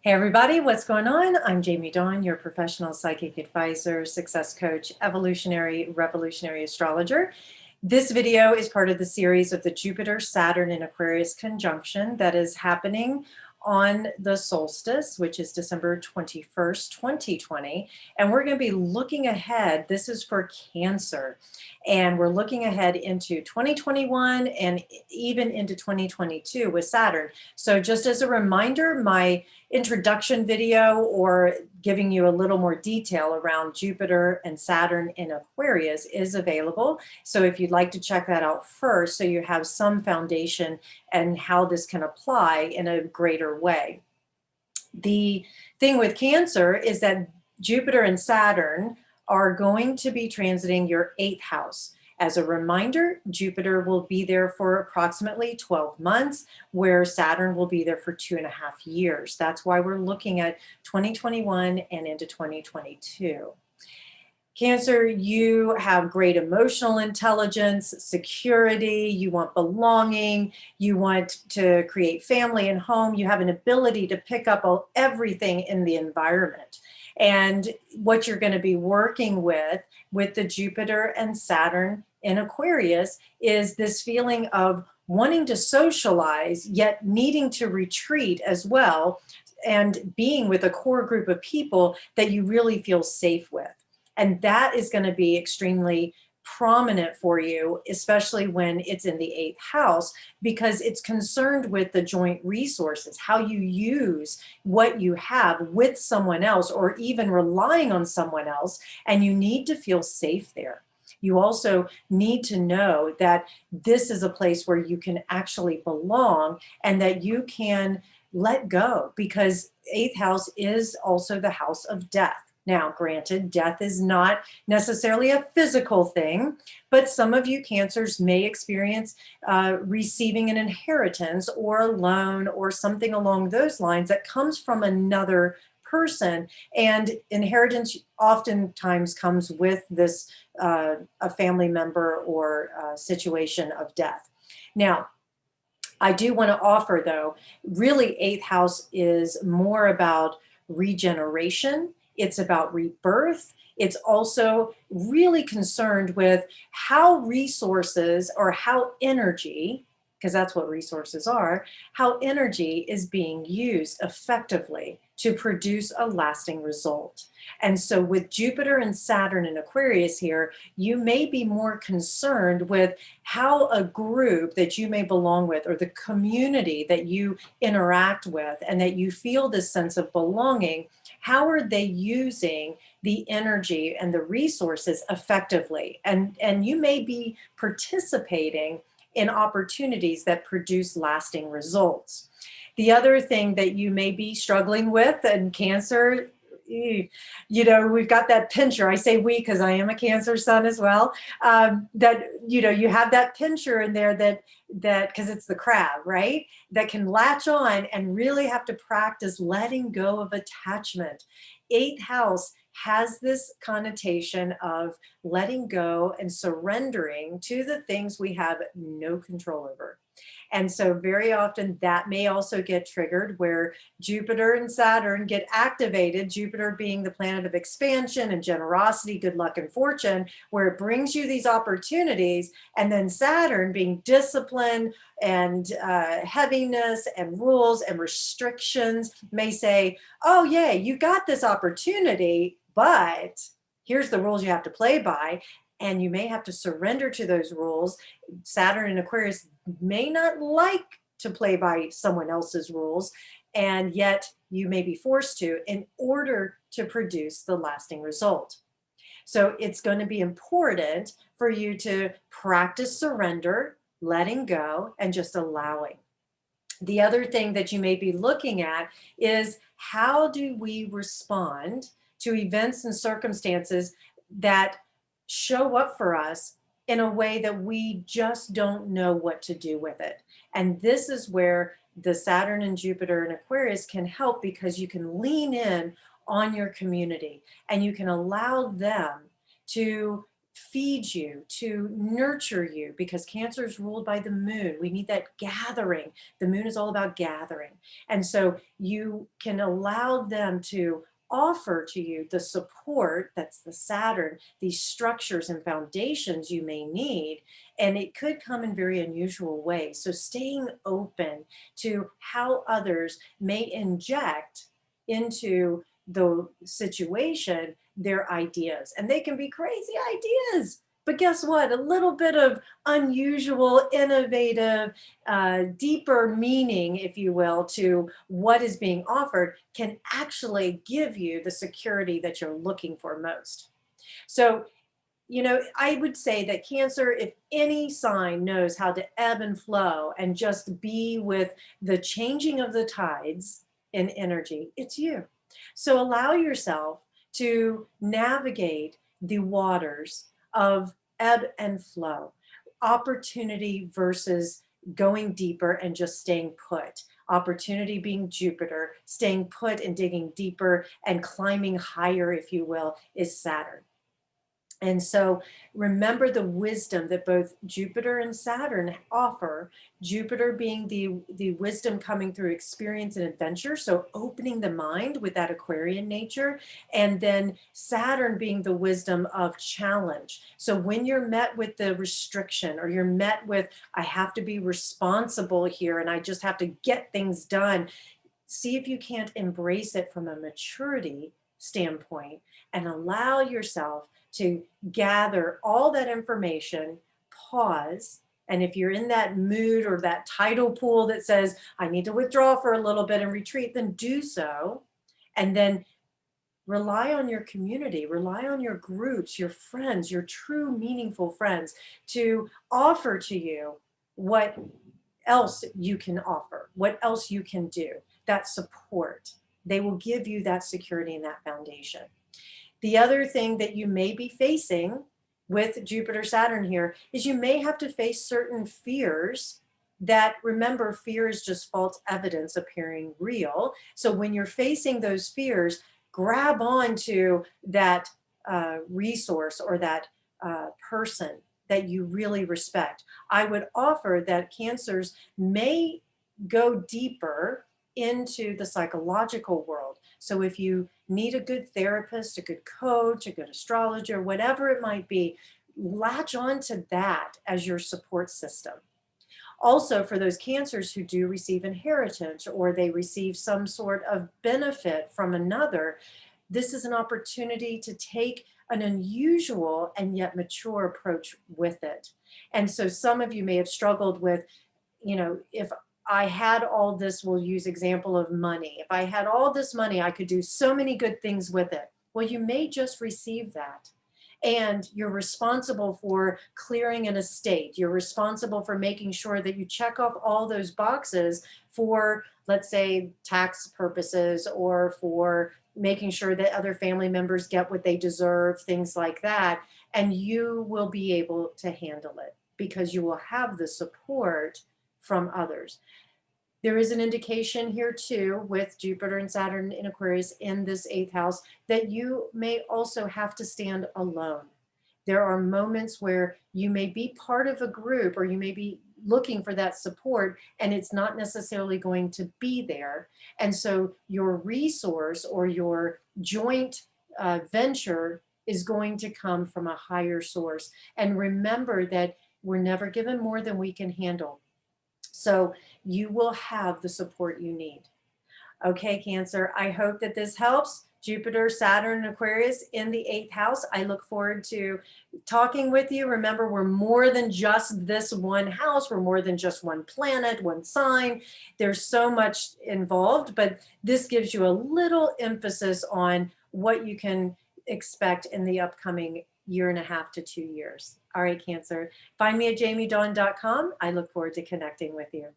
Hey everybody, what's going on? I'm Jamie Dawn, your professional psychic advisor, success coach, evolutionary, revolutionary astrologer. This video is part of the series of the Jupiter, Saturn, and Aquarius conjunction that is happening on the solstice, which is December 21st, 2020. And we're going to be looking ahead. This is for Cancer. And we're looking ahead into 2021 and even into 2022 with Saturn. So just as a reminder, my introduction video or giving you a little more detail around Jupiter and Saturn in Aquarius is available. So if you'd like to check that out first, so you have some foundation and how this can apply in a greater way. The thing with Cancer is that Jupiter and Saturn are going to be transiting your 8th house. As a reminder, Jupiter will be there for approximately 12 months, where Saturn will be there for 2.5 years. That's why we're looking at 2021 and into 2022. Cancer, you have great emotional intelligence, security, you want belonging, you want to create family and home, you have an ability to pick up everything in the environment. And what you're going to be working with the Jupiter and Saturn in Aquarius is this feeling of wanting to socialize, yet needing to retreat as well, and being with a core group of people that you really feel safe with. And that is going to be extremely prominent for you, especially when it's in the 8th house, because it's concerned with the joint resources, how you use what you have with someone else or even relying on someone else, and you need to feel safe there. You also need to know that this is a place where you can actually belong and that you can let go, because 8th house is also the house of death. Now, granted, death is not necessarily a physical thing, but some of you Cancers may experience receiving an inheritance or a loan or something along those lines that comes from another person. And inheritance oftentimes comes with this a family member or situation of death. Now, I do want to offer, though, really 8th house is more about regeneration. It's about rebirth. It's also really concerned with how resources or how energy, because that's what resources are, how energy is being used effectively to produce a lasting result. And so with Jupiter and Saturn in Aquarius here, you may be more concerned with how a group that you may belong with or the community that you interact with and that you feel this sense of belonging, how are they using the energy and the resources effectively? And you may be participating in opportunities that produce lasting results. The other thing that you may be struggling with in Cancer, you know, we've got that pincher. I say we because I am a Cancer sun as well. That, you know, you have that pincher in there that because it's the crab, right? That can latch on and really have to practice letting go of attachment. 8th house has this connotation of letting go and surrendering to the things we have no control over. And so very often that may also get triggered where Jupiter and Saturn get activated, Jupiter being the planet of expansion and generosity, good luck and fortune, where it brings you these opportunities, and then Saturn being discipline and heaviness and rules and restrictions may say, oh yeah, you got this opportunity, but here's the rules you have to play by. And you may have to surrender to those rules. Saturn and Aquarius may not like to play by someone else's rules, and yet you may be forced to in order to produce the lasting result. So it's going to be important for you to practice surrender, letting go, and just allowing. The other thing that you may be looking at is how do we respond to events and circumstances that show up for us in a way that we just don't know what to do with it. And this is where the Saturn and Jupiter and Aquarius can help, because you can lean in on your community and you can allow them to feed you, to nurture you, because Cancer is ruled by the moon. We need that gathering. The moon is all about gathering. And so you can allow them to offer to you the support, that's the Saturn, these structures and foundations you may need, and it could come in very unusual ways. So staying open to how others may inject into the situation their ideas, and they can be crazy ideas. But guess what? A little bit of unusual, innovative, deeper meaning, if you will, to what is being offered can actually give you the security that you're looking for most. So, I would say that Cancer, if any sign knows how to ebb and flow and just be with the changing of the tides in energy, it's you. So allow yourself to navigate the waters of ebb and flow, opportunity versus going deeper and just staying put. Opportunity being Jupiter, staying put and digging deeper and climbing higher, if you will, is Saturn. And so remember the wisdom that both Jupiter and Saturn offer. Jupiter being the wisdom coming through experience and adventure, so opening the mind with that Aquarian nature, and then Saturn being the wisdom of challenge. So when you're met with the restriction, or you're met with, I have to be responsible here and I just have to get things done, see if you can't embrace it from a maturity standpoint and allow yourself to gather all that information, pause. And if you're in that mood or that tidal pool that says, I need to withdraw for a little bit and retreat, then do so. And then rely on your community, rely on your groups, your friends, your true meaningful friends to offer to you what else you can offer, what else you can do, that support. They will give you that security and that foundation. The other thing that you may be facing with Jupiter Saturn here is you may have to face certain fears that, remember, fear is just false evidence appearing real. So when you're facing those fears, grab onto that resource or that person that you really respect. I would offer that Cancers may go deeper into the psychological world. So if you need a good therapist, a good coach, a good astrologer, whatever it might be, latch on to that as your support system. Also, for those Cancers who do receive inheritance or they receive some sort of benefit from another, this is an opportunity to take an unusual and yet mature approach with it. And so some of you may have struggled with, if I had all this, we'll use example of money. If I had all this money, I could do so many good things with it. Well, you may just receive that. And you're responsible for clearing an estate. You're responsible for making sure that you check off all those boxes for, let's say, tax purposes, or for making sure that other family members get what they deserve, things like that. And you will be able to handle it because you will have the support from others. There is an indication here too with Jupiter and Saturn in Aquarius in this 8th house that you may also have to stand alone. There are moments where you may be part of a group or you may be looking for that support and it's not necessarily going to be there. And so your resource or your joint venture is going to come from a higher source. And remember that we're never given more than we can handle. So you will have the support you need. Okay, Cancer, I hope that this helps. Jupiter, Saturn, and Aquarius in the 8th house. I look forward to talking with you. Remember, we're more than just this one house. We're more than just one planet, one sign. There's so much involved, but this gives you a little emphasis on what you can expect in the upcoming 1.5 to 2 years. All right, Cancer. Find me at jamiedawn.com. I look forward to connecting with you.